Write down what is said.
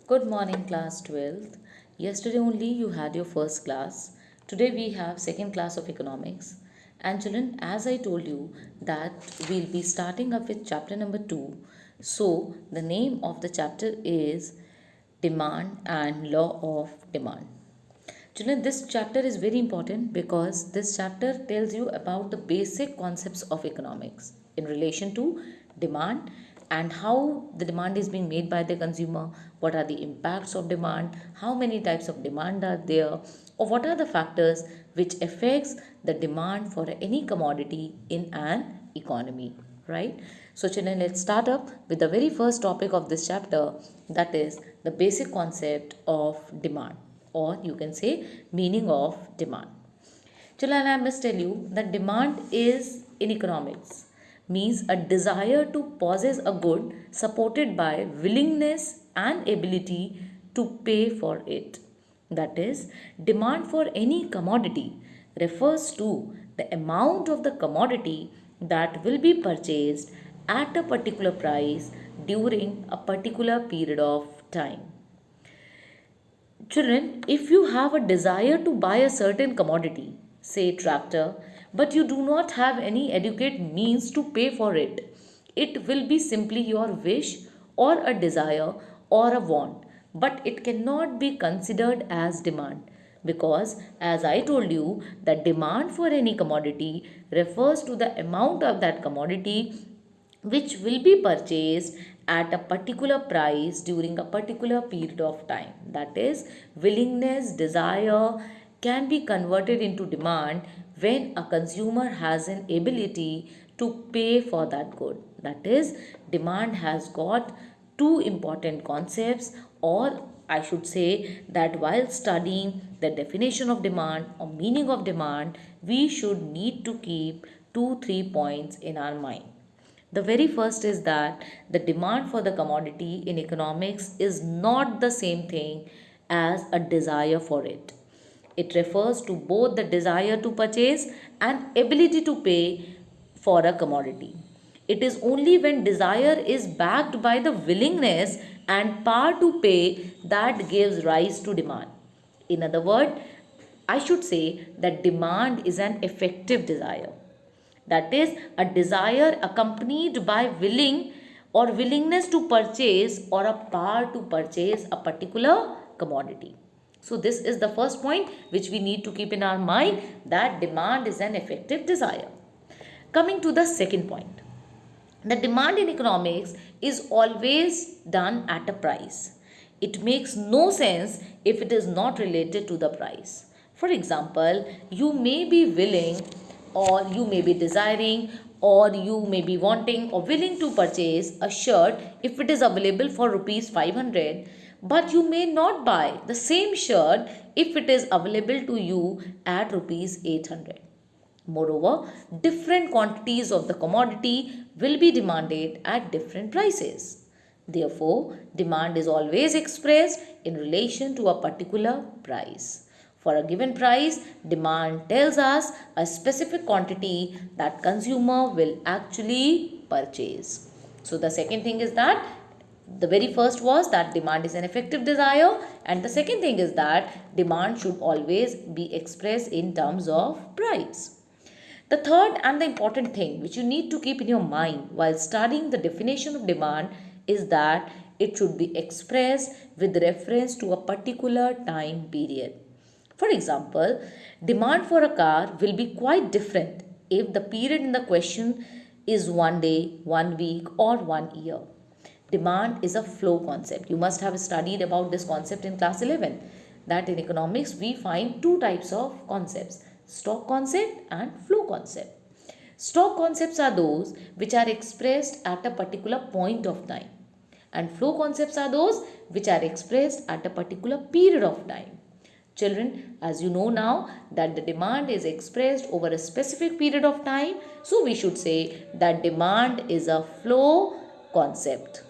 Good morning, class 12th. Yesterday only you had your first class. Today we have second class of economics. And children, as I told you that we'll be starting up with chapter number 2. So the name of the chapter is Demand and Law of Demand. Children, this chapter is very important because this chapter tells you about the basic concepts of economics in relation to demand and how the demand is being made by the consumer, what are the impacts of demand, how many types of demand are there, or what are the factors which affects the demand for any commodity in an economy, right? So children, let's start up with the very first topic of this chapter, that is the basic concept of demand, or you can say meaning of demand. Children, I must tell you that demand is in economics means a desire to possess a good supported by willingness and ability to pay for it. That is, demand for any commodity refers to the amount of the commodity that will be purchased at a particular price during a particular period of time. Children, if you have a desire to buy a certain commodity, say tractor, but you do not have any adequate means to pay for it, it will be simply your wish or a desire or a want, but it cannot be considered as demand because, as I told you, the demand for any commodity refers to the amount of that commodity which will be purchased at a particular price during a particular period of time. That is, willingness, desire can be converted into demand when a consumer has an ability to pay for that good. That is, demand has got two important concepts, or I should say that while studying the definition of demand or meaning of demand, we should need to keep 2-3 points in our mind. The very first is that the demand for the commodity in economics is not the same thing as a desire for it. It refers to both the desire to purchase and ability to pay for a commodity. It is only when desire is backed by the willingness and power to pay that gives rise to demand. In other words, I should say that demand is an effective desire. That is, a desire accompanied by willing or willingness to purchase or a power to purchase a particular commodity. So this is the first point which we need to keep in our mind, that demand is an effective desire. Coming to the second point, the demand in economics is always done at a price. It makes no sense if it is not related to the price. For example, you may be willing, or you may be desiring, or you may be wanting or willing to purchase a shirt if it is available for rupees 500, but you may not buy the same shirt if it is available to you at rupees 800. Moreover, different quantities of the commodity will be demanded at different prices. Therefore, demand is always expressed in relation to a particular price. For a given price, demand tells us a specific quantity that consumer will actually purchase. So the second thing is that the very first was that demand is an effective desire, and the second thing is that demand should always be expressed in terms of price. The third and the important thing which you need to keep in your mind while studying the definition of demand is that it should be expressed with reference to a particular time period. For example, demand for a car will be quite different if the period in the question is 1 day, 1 week, or 1 year. Demand is a flow concept. You must have studied about this concept in class 11. That in economics we find two types of concepts, stock concept and flow concept. Stock concepts are those which are expressed at a particular point of time, and flow concepts are those which are expressed at a particular period of time. Children, as you know now that the demand is expressed over a specific period of time, so we should say that demand is a flow concept.